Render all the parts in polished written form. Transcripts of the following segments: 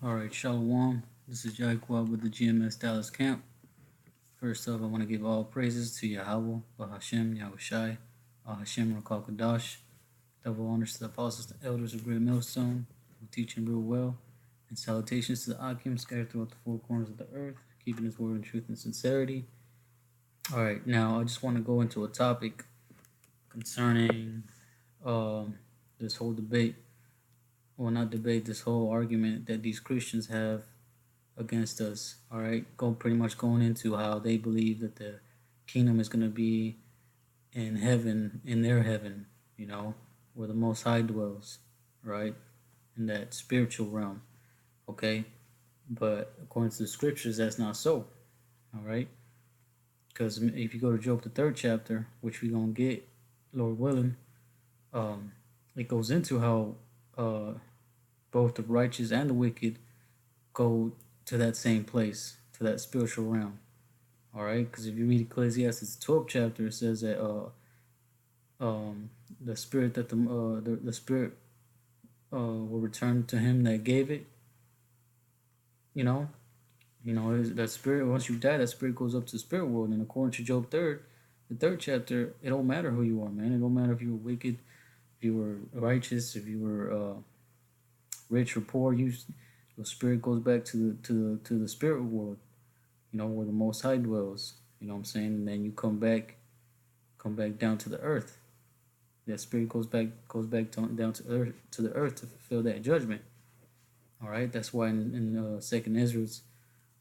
Alright, Shalom. This is YAHAWAH with the GMS Dallas camp. First up, I want to give all praises to YAHAWAH, Bahashem, YAHWASHI, Hashem, Rakal Kadash. Double honors to the apostles, the elders of Great Millstone, who teach and rule well. And salutations to the Akim scattered throughout the four corners of the earth, keeping his word in truth and sincerity. Alright, now I just want to go into a topic concerning this whole debate. Well, not debate, this whole argument that these Christians have against us. All right, pretty much going into how they believe that the kingdom is going to be in heaven, in their heaven, where the Most High dwells, right, in that spiritual realm. Okay, but according to the scriptures, that's not so. All right, because if you go to Job the 3rd chapter, which we're gonna get, Lord willing, it goes into how both the righteous and the wicked go to that same place, to that spiritual realm. All right, because if you read Ecclesiastes 12th chapter, it says that the spirit that the spirit will return to him that gave it. That spirit, once you die, that spirit goes up to the spirit world. And according to Job the 3rd chapter, it don't matter who you are, man. It don't matter if you were wicked, if you were righteous, if you were rich or poor. Your spirit goes back to the spirit world, where the Most High dwells. You know what I'm saying? And then you come back down to the earth. That spirit goes back down to the earth to fulfill that judgment. All right, that's why in Second Ezra,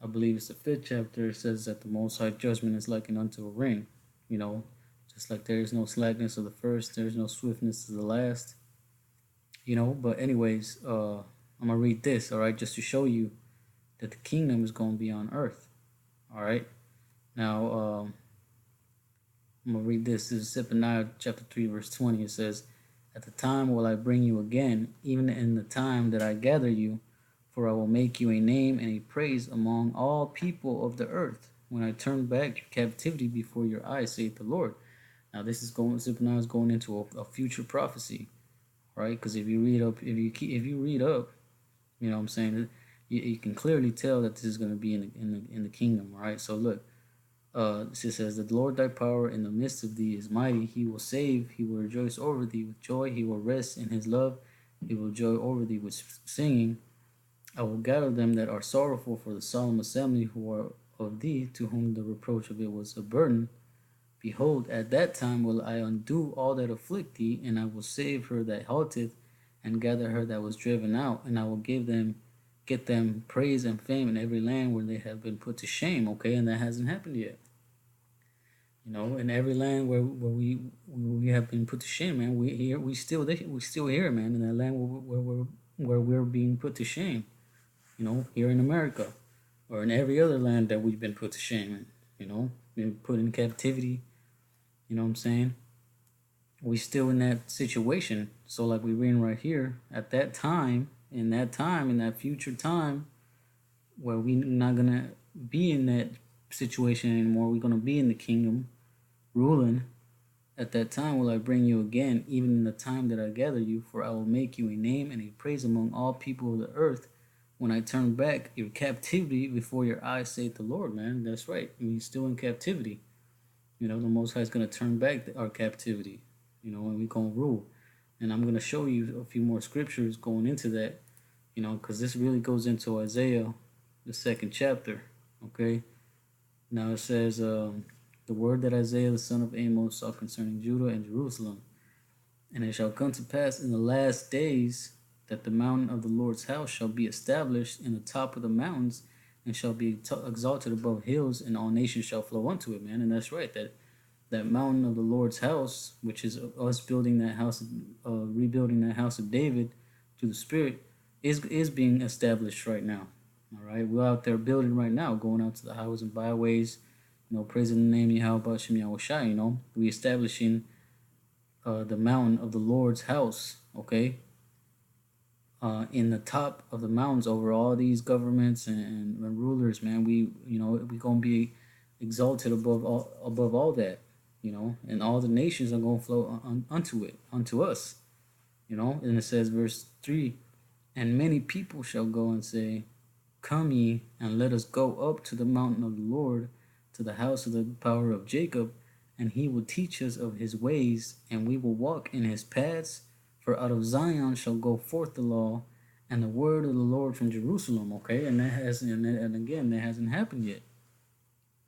I believe it's the 5th chapter, it says that the Most High judgment is likened unto a ring. Just like there is no slackness of the first, there is no swiftness of the last. But anyways, I'm gonna read this, all right, just to show you that the kingdom is gonna be on earth. All right, now I'm gonna read this. This is Zephaniah chapter 3 verse 20. It says, "At the time will I bring you again, even in the time that I gather you, for I will make you a name and a praise among all people of the earth, when I turn back your captivity before your eyes, saith the Lord." Now this is Zephaniah is going into a future prophecy, right? Because if you read up, you know what I'm saying, you can clearly tell that this is going to be in the kingdom, right? So look, it says that the Lord thy power in the midst of thee is mighty. He will save. He will rejoice over thee with joy. He will rest in his love. He will joy over thee with singing. I will gather them that are sorrowful for the solemn assembly, who are of thee, to whom the reproach of it was a burden. Behold, at that time will I undo all that afflict thee, and I will save her that halteth, and gather her that was driven out, and I will get them praise and fame in every land where they have been put to shame. Okay, and that hasn't happened yet. In every land where we have been put to shame, man, we still here, man. In that land where we're being put to shame, here in America, or in every other land that we've been put to shame, been put in captivity. You know what I'm saying? We still in that situation. So like we reading right here, at that time, in that future time, where we not gonna be in that situation anymore, we're gonna be in the kingdom, ruling. At that time will I bring you again, even in the time that I gather you, for I will make you a name and a praise among all people of the earth, when I turn back your captivity before your eyes, saith the Lord. Man, that's right. We're still in captivity. The Most High is going to turn back our captivity, and we're going to rule. And I'm going to show you a few more scriptures going into that, because this really goes into Isaiah, the 2nd chapter, okay? Now it says, the word that Isaiah the son of Amos saw concerning Judah and Jerusalem. "And it shall come to pass in the last days that the mountain of the Lord's house shall be established in the top of the mountains, and shall be exalted above hills, and all nations shall flow unto it." Man, and that's right. That mountain of the Lord's house, which is us building that house, rebuilding that house of David through the Spirit, is being established right now. All right, we're out there building right now, going out to the highways and byways, praising the name YAHAWASHI, YAHWASHI. We establishing the mountain of the Lord's house. Okay. In the top of the mountains over all these governments and rulers, man, we gonna be exalted above all that, and all the nations are gonna flow unto us, and it says verse 3, "And many people shall go and say, Come ye, and let us go up to the mountain of the Lord, to the house of the power of Jacob, and he will teach us of his ways, and we will walk in his paths. For out of Zion shall go forth the law, and the word of the Lord from Jerusalem. Okay, and that has and again that hasn't happened yet.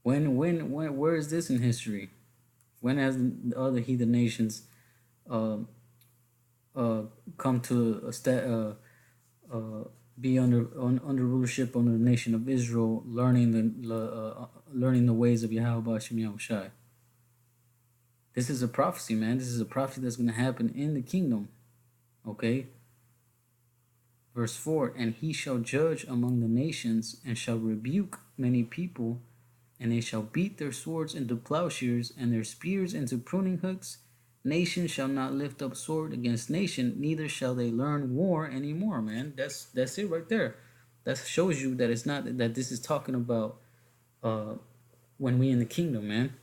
When where is this in history? When has the other heathen nations uh, uh, come to be under rulership under the nation of Israel, learning the ways of Yahawah Shem Yahushai? This is a prophecy, man. This is a prophecy that's going to happen in the kingdom. Okay. Verse 4, and he shall judge among the nations, and shall rebuke many people, and they shall beat their swords into plowshares, and their spears into pruning hooks. Nation shall not lift up sword against nation, neither shall they learn war anymore, man. That's it right there. That shows you that it's not that this is talking about uh when we in the kingdom, man.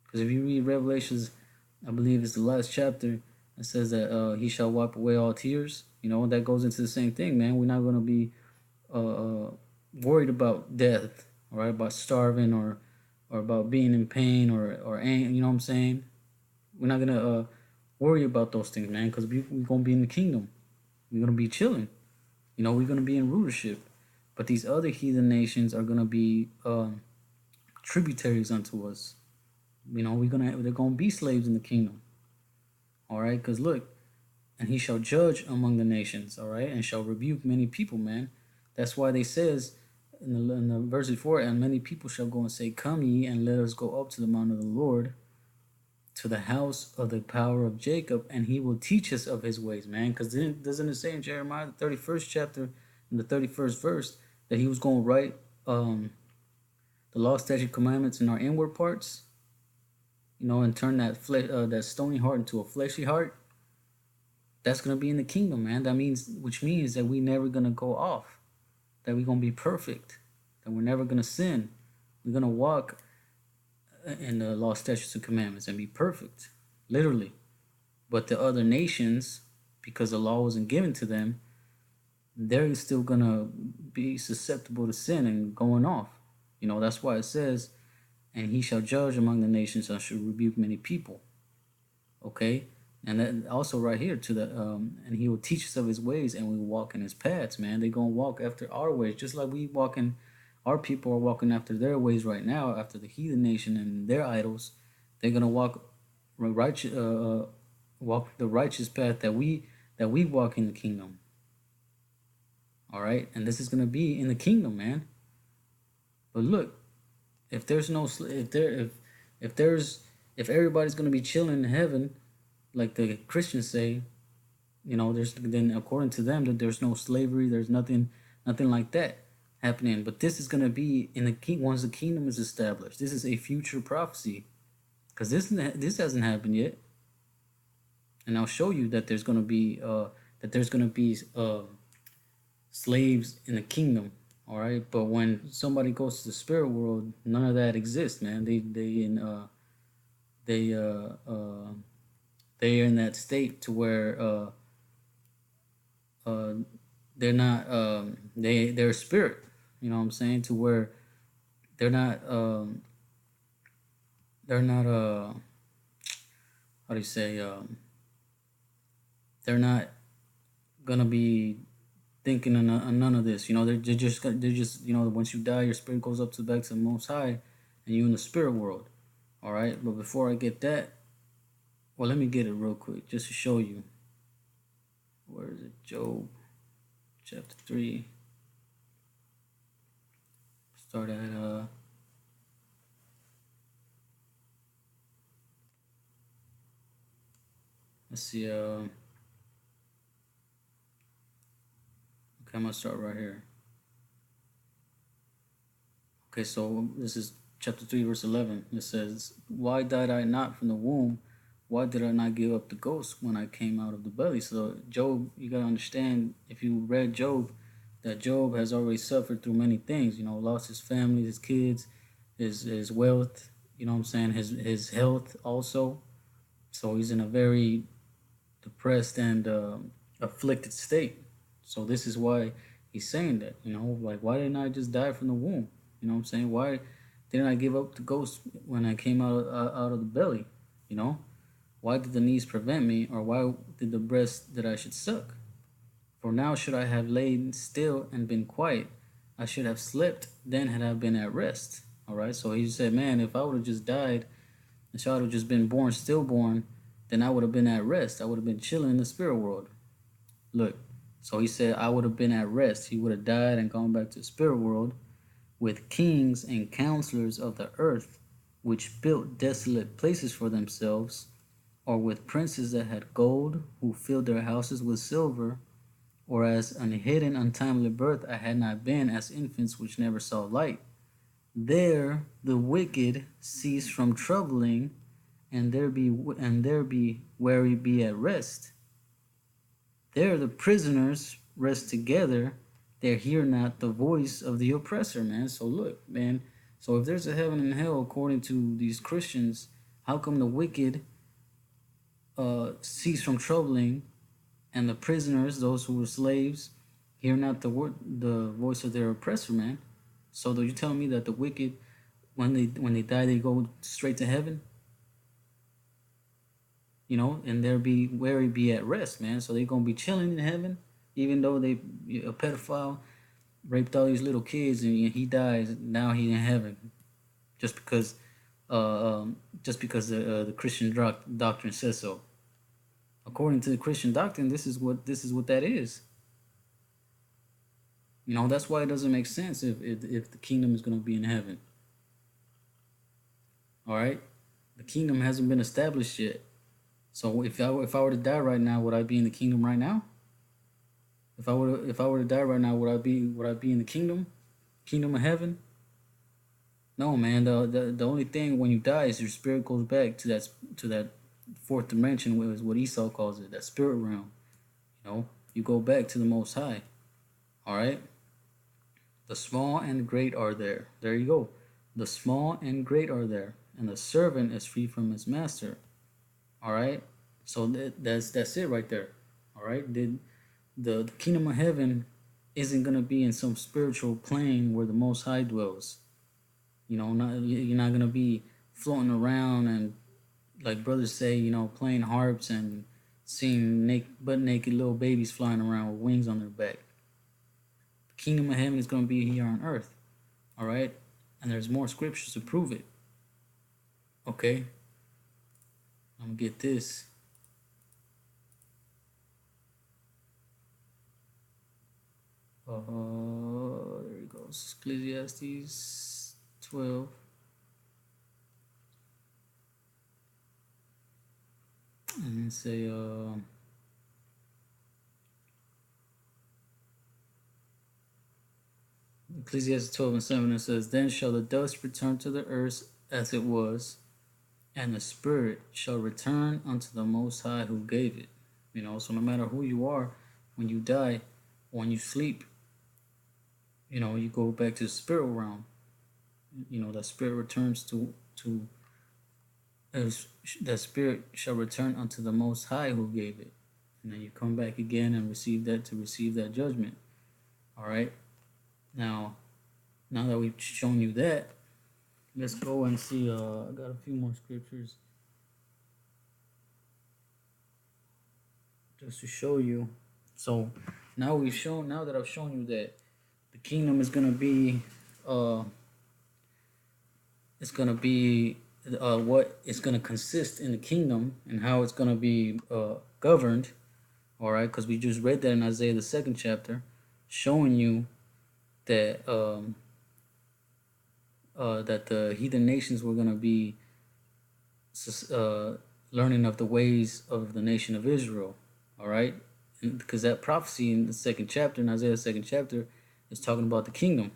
Because if you read Revelations, I believe it's the last chapter, it says that he shall wipe away all tears. You know, that goes into the same thing, man. We're not going to be worried about death, all right, about starving or about being in pain or you know what I'm saying? We're not going to worry about those things, man, because we're going to be in the kingdom. We're going to be chilling. You know, we're going to be in rulership. But these other heathen nations are going to be tributaries unto us. You know, they're gonna be slaves in the kingdom. All right, because look, and he shall judge among the nations. All right, and shall rebuke many people. Man, that's why they says in the verse before, and many people shall go and say, "Come ye, and let us go up to the mount of the Lord, to the house of the power of Jacob, and he will teach us of his ways." Man, because doesn't it say in Jeremiah the 31st chapter, in the 31st verse, that he was going to write the law, statute, commandments in our inward parts? You know, and turn that stony heart into a fleshy heart. That's gonna be in the kingdom, man. Which means that we never gonna go off. That we're gonna be perfect. That we're never gonna sin. We're gonna walk in the law, statutes, and commandments and be perfect, literally. But the other nations, because the law wasn't given to them, they're still gonna be susceptible to sin and going off. You know, that's why it says, and he shall judge among the nations and shall rebuke many people. Okay, and then also right here to the and he will teach us of his ways, and we will walk in his paths. Man, they're gonna walk after our ways, just like we walking. Our people are walking after their ways right now, after the heathen nation and their idols. They're gonna walk the righteous path that we walk in the kingdom. All right, and this is gonna be in the kingdom, man. But look, if there's no if there's if everybody's gonna be chilling in heaven, like the Christians say, you know, there's then according to them that there's no slavery, there's nothing like that happening. But this is gonna be in the king once the kingdom is established. This is a future prophecy, because this hasn't happened yet. And I'll show you that there's gonna be slaves in the kingdom. All right, but when somebody goes to the spirit world, none of that exists, man. They are in that state to where they're not they're spirit. You know what I'm saying? To where they're not how do you say they're not gonna be thinking of none of this. You know, they're just you know, once you die, your spirit goes up to back to the Most High, and you're in the spirit world. All right, but before I get that, well, let me get it real quick just to show you. Where is it? Job, chapter 3. Start at let's see. Okay, I'm gonna start right here. Okay, so this is chapter 3, verse 11. It says, "Why died I not from the womb? Why did I not give up the ghost when I came out of the belly?" So Job, you gotta understand, if you read Job, that Job has already suffered through many things. You know, lost his family, his kids, his wealth. You know what I'm saying? His health also. So he's in a very depressed and afflicted state. So this is why He's saying that, like, why didn't I just die from the womb? You know what I'm saying? Why didn't I give up the ghost when I came out of the belly? You know, why did the knees prevent me, or why did the breast that I should suck? For now should I have lain still and been quiet. I should have slept, then had I been at rest. All right. So he said, man, if I would have just died, if I would have just been born stillborn, then I would have been at rest. I would have been chilling in the spirit world. Look. So he said, I would have been at rest. He would have died and gone back to the spirit world with kings and counselors of the earth, which built desolate places for themselves, or with princes that had gold, who filled their houses with silver, or as an hidden untimely birth I had not been, as infants which never saw light. There the wicked cease from troubling, and there be wary be at rest. There the prisoners rest together. They hear not the voice of the oppressor, man. So look, man. So if there's a heaven and hell according to these Christians, how come the wicked cease from troubling, and the prisoners, those who were slaves, hear not the voice of their oppressor, man? So are you telling me that the wicked, when they die, they go straight to heaven? And there be wary be at rest, man. So they gonna be chilling in heaven, even though a pedophile raped all these little kids and he dies. Now he in heaven, just because, the Christian doctrine says so. According to the Christian doctrine, this is what that is. That's why it doesn't make sense if the kingdom is gonna be in heaven. All right, the kingdom hasn't been established yet. So if I were to die right now, would I be in the kingdom right now? If I were to die right now, would I be in the kingdom of heaven? No, man. The only thing when you die is your spirit goes back to that fourth dimension, which is what Esau calls it, that spirit realm. You go back to the Most High. All right. The small and great are there. There you go. The small and great are there, and the servant is free from his master. All right. So that's it right there. All right. The kingdom of heaven isn't gonna be in some spiritual plane where the Most High dwells. You're not gonna be floating around and, like brothers say, playing harps and seeing butt naked little babies flying around with wings on their back. The kingdom of heaven is gonna be here on earth. All right. And there's more scriptures to prove it. Okay. I'm gonna get this. There it goes. Ecclesiastes 12. And then say, Ecclesiastes 12 and 7, it says, Then shall the dust return to the earth as it was, and the spirit shall return unto the Most High who gave it. So no matter who you are, when you die, when you sleep, you go back to the spirit realm. That spirit returns to that spirit shall return unto the Most High who gave it. And then you come back again and receive that judgment. All right. Now that we've shown you that, let's go and see. I got a few more scriptures just to show you. So now that I've shown you that the kingdom is gonna be, what it's gonna consist in the kingdom and how it's gonna be governed. All right, because we just read that in Isaiah the 2nd chapter, showing you that that the heathen nations were gonna be learning of the ways of the nation of Israel. All right, because that prophecy in the 2nd chapter, in Isaiah the 2nd chapter, is talking about the kingdom.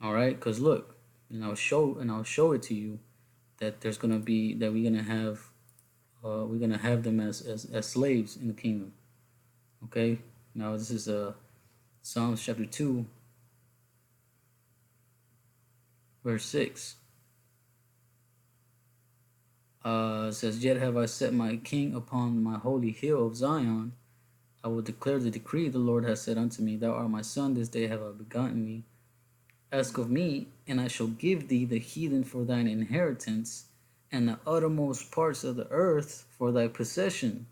All right, because look, and I'll show it to you that we're gonna have them as slaves in the kingdom. Okay, now this is Psalms chapter 2, verse 6. It says, Yet have I set my king upon my holy hill of Zion. I will declare the decree. The Lord has said unto me, Thou art my son, this day have I begotten thee. Ask of me, and I shall give thee the heathen for thine inheritance, and the uttermost parts of the earth for thy possession.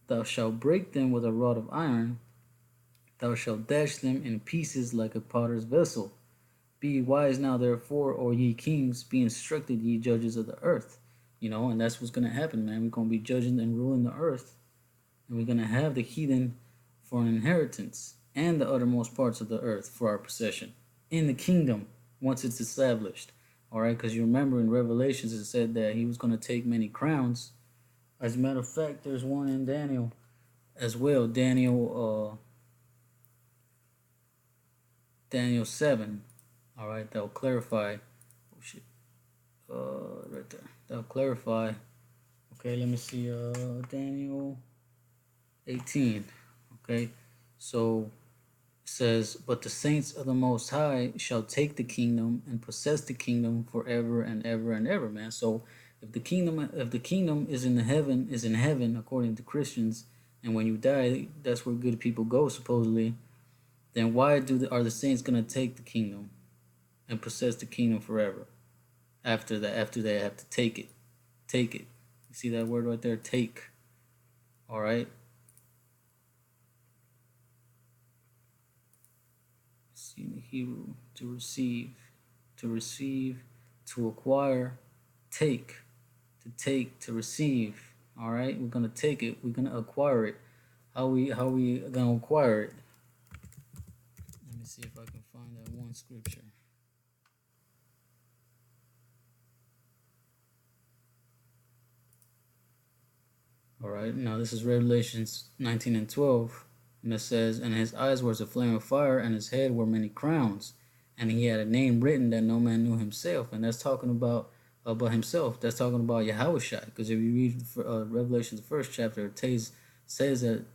Thou shalt break them with a rod of iron, thou shalt dash them in pieces like a potter's vessel. Be wise now, therefore, O ye kings, be instructed, ye judges of the earth. And that's what's going to happen, man. We're going to be judging and ruling the earth, and we're going to have the heathen for an inheritance and the uttermost parts of the earth for our possession in the kingdom once it's established. All right, because you remember in Revelations it said that he was going to take many crowns. As a matter of fact, there's one in Daniel as well. Daniel 7. All right, that'll clarify. Oh shit. Right there. That'll clarify. Okay, let me see. Daniel 18. Okay, so it says, "But the saints of the Most High shall take the kingdom and possess the kingdom forever and ever and ever." Man, so if the kingdom is in heaven according to Christians, and when you die, that's where good people go supposedly. Then why are the saints gonna take the kingdom and possess the kingdom forever? After that, after they have to take it. You see that word right there, take. All right. See in the Hebrew, to receive, to acquire, take, to receive. All right, we're gonna take it. We're gonna acquire it. How we gonna acquire it? Let me see if I can find that one scripture. All right, now this is Revelations 19 and 12. And it says, "And his eyes were as a flame of fire, and his head were many crowns. And he had a name written that no man knew himself." And that's talking about himself. That's talking about YAHAWASHI. Because if you read Revelation, the first chapter, it says that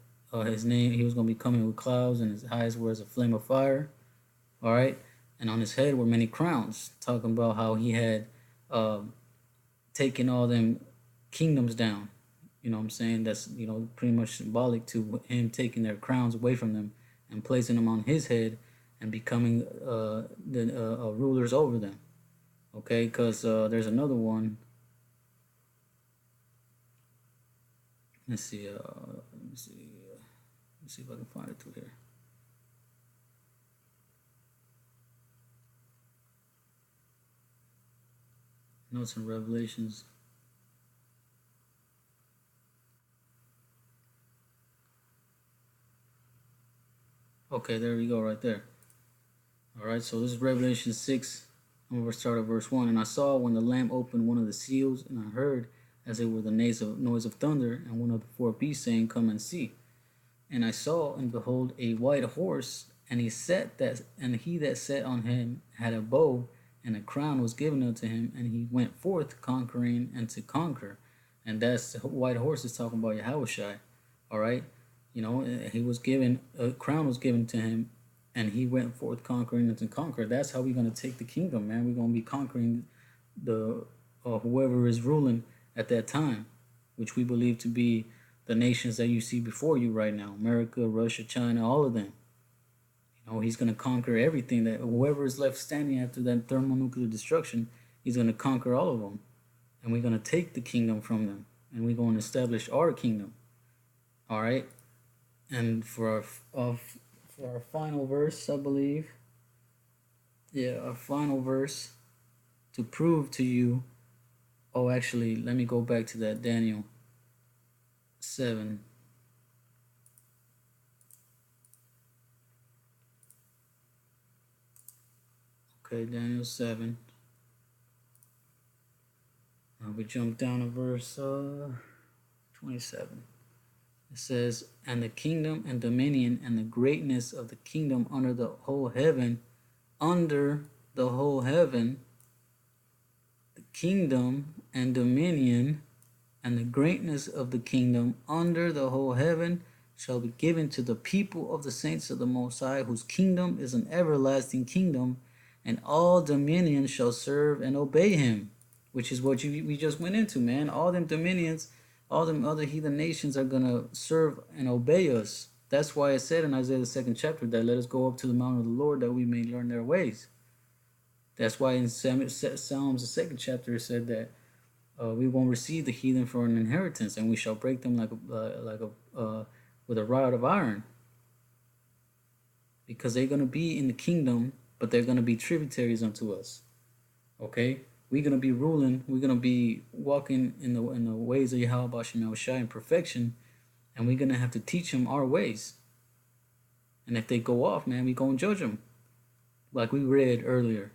his name, he was going to be coming with clouds, and his eyes were as a flame of fire. All right. And on his head were many crowns, talking about how he had taken all them kingdoms down. You know what I'm saying? That's, pretty much symbolic to him taking their crowns away from them and placing them on his head and becoming the rulers over them. Okay, because there's another one. Let's see. Let me see if I can find it through here. Notes and Revelations. Okay, there we go, right there. All right, so this is Revelation 6. I'm going to start at verse 1. "And I saw when the Lamb opened one of the seals, and I heard, as it were the noise of thunder, and one of the four beasts saying, Come and see. And I saw, and behold, a white horse, and he that sat on him had a bow, and a crown was given unto him, and he went forth conquering and to conquer." And that's the white horse is talking about YAHAWASHI. All right. He was given a crown was given to him, and he went forth conquering and to conquer. That's how we're gonna take the kingdom, man. We're gonna be conquering the whoever is ruling at that time, which we believe to be the nations that you see before you right now: America, Russia, China, all of them. He's gonna conquer everything. That whoever is left standing after that thermonuclear destruction, he's gonna conquer all of them, and we're gonna take the kingdom from them, and we're gonna establish our kingdom. All right. And for our final verse, I believe, our final verse to prove to you. Oh, actually, let me go back to that Daniel 7. Okay, Daniel 7. We jump down to verse 27. It says, "And the kingdom and dominion and the greatness of the kingdom under the whole heaven, the kingdom and dominion and the greatness of the kingdom under the whole heaven shall be given to the people of the saints of the Most High, whose kingdom is an everlasting kingdom, and all dominions shall serve and obey him." Which is what we just went into, man. All them dominions, all them other heathen nations are gonna serve and obey us. That's why it said in Isaiah the 2nd chapter that let us go up to the mountain of the Lord that we may learn their ways. That's why in Psalms the 2nd chapter it said that we won't receive the heathen for an inheritance, and we shall break them with a rod of iron, because they're gonna be in the kingdom, but they're gonna be tributaries unto us. Okay, we're gonna be ruling. We're gonna be walking in the ways of YAHAWASHI in perfection, and we're gonna have to teach them our ways. And if they go off, man, we gonna judge them, like we read earlier.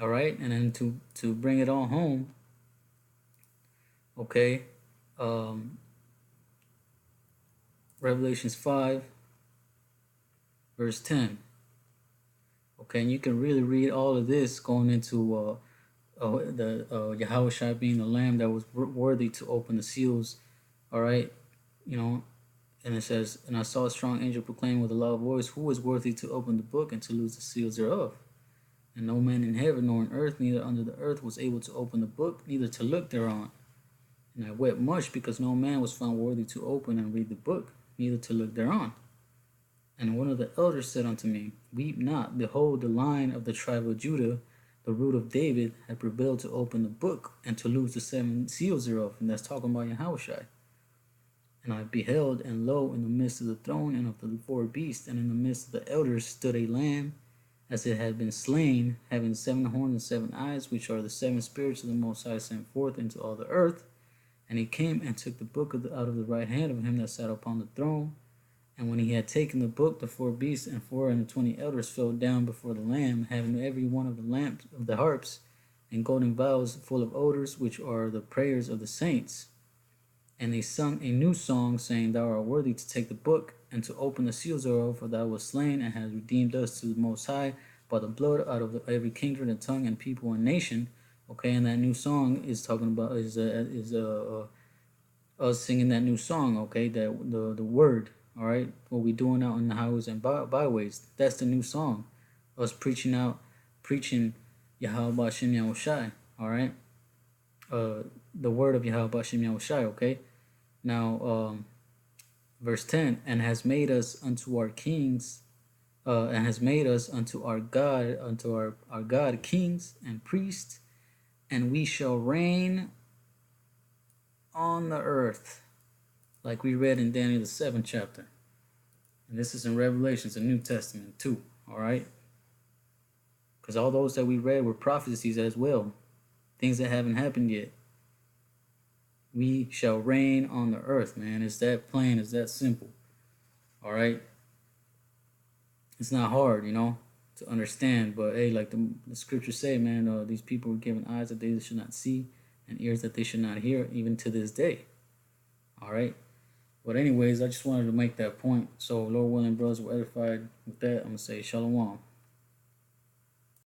All right, and then to bring it all home, okay, Revelations 5, verse 10. Okay, and you can really read all of this going into the Yahawashi being the lamb that was worthy to open the seals. All right, you know, and it says, and I saw a strong angel proclaim with a loud voice, who is worthy to open the book and to loose the seals thereof? And no man in heaven nor in earth, neither under the earth, was able to open the book, neither to look thereon. And I wept much, because no man was found worthy to open and read the book, neither to look thereon. And one of the elders said unto me, weep not, behold, the Lion of the tribe of Judah, the root of David, had prevailed to open the book and to loose the 7 seals thereof. And that's talking about Yahawashi. And I beheld, and lo, in the midst of the throne and of the 4 beasts, and in the midst of the elders, stood a lamb, as it had been slain, having 7 horns and 7 eyes, which are the 7 spirits of the Most High sent forth into all the earth. And he came and took the book out of the right hand of him that sat upon the throne. And when he had taken the book, the 4 beasts and 24 elders fell down before the Lamb, having every one of the lamps of the harps and golden vials full of odors, which are the prayers of the saints. And they sung a new song, saying, thou art worthy to take the book and to open the seals thereof, for thou wast slain and hast redeemed us to the Most High by the blood out of every kindred and tongue and people and nation. Okay, and that new song is talking about us singing that new song. Okay, that the word. All right, what we doing out in the highways and byways. That's the new song. Us preaching Yahweh Shem Yahawashi. All right, the word of Yahweh Shem Yahawashi. Okay, now verse 10, and has made us unto our kings, and has made us unto our God kings and priests, and we shall reign on the earth, like we read in Daniel the 7th chapter. And this is in Revelations, the New Testament too, all right? Because all those that we read were prophecies as well, things that haven't happened yet. We shall reign on the earth, man. It's that plain, it's that simple, all right? It's not hard, to understand, but hey, like the scriptures say, man, these people were given eyes that they should not see and ears that they should not hear, even to this day. All right. But anyways, I just wanted to make that point. So, Lord willing, brothers, were edified with that. I'm going to say shalom.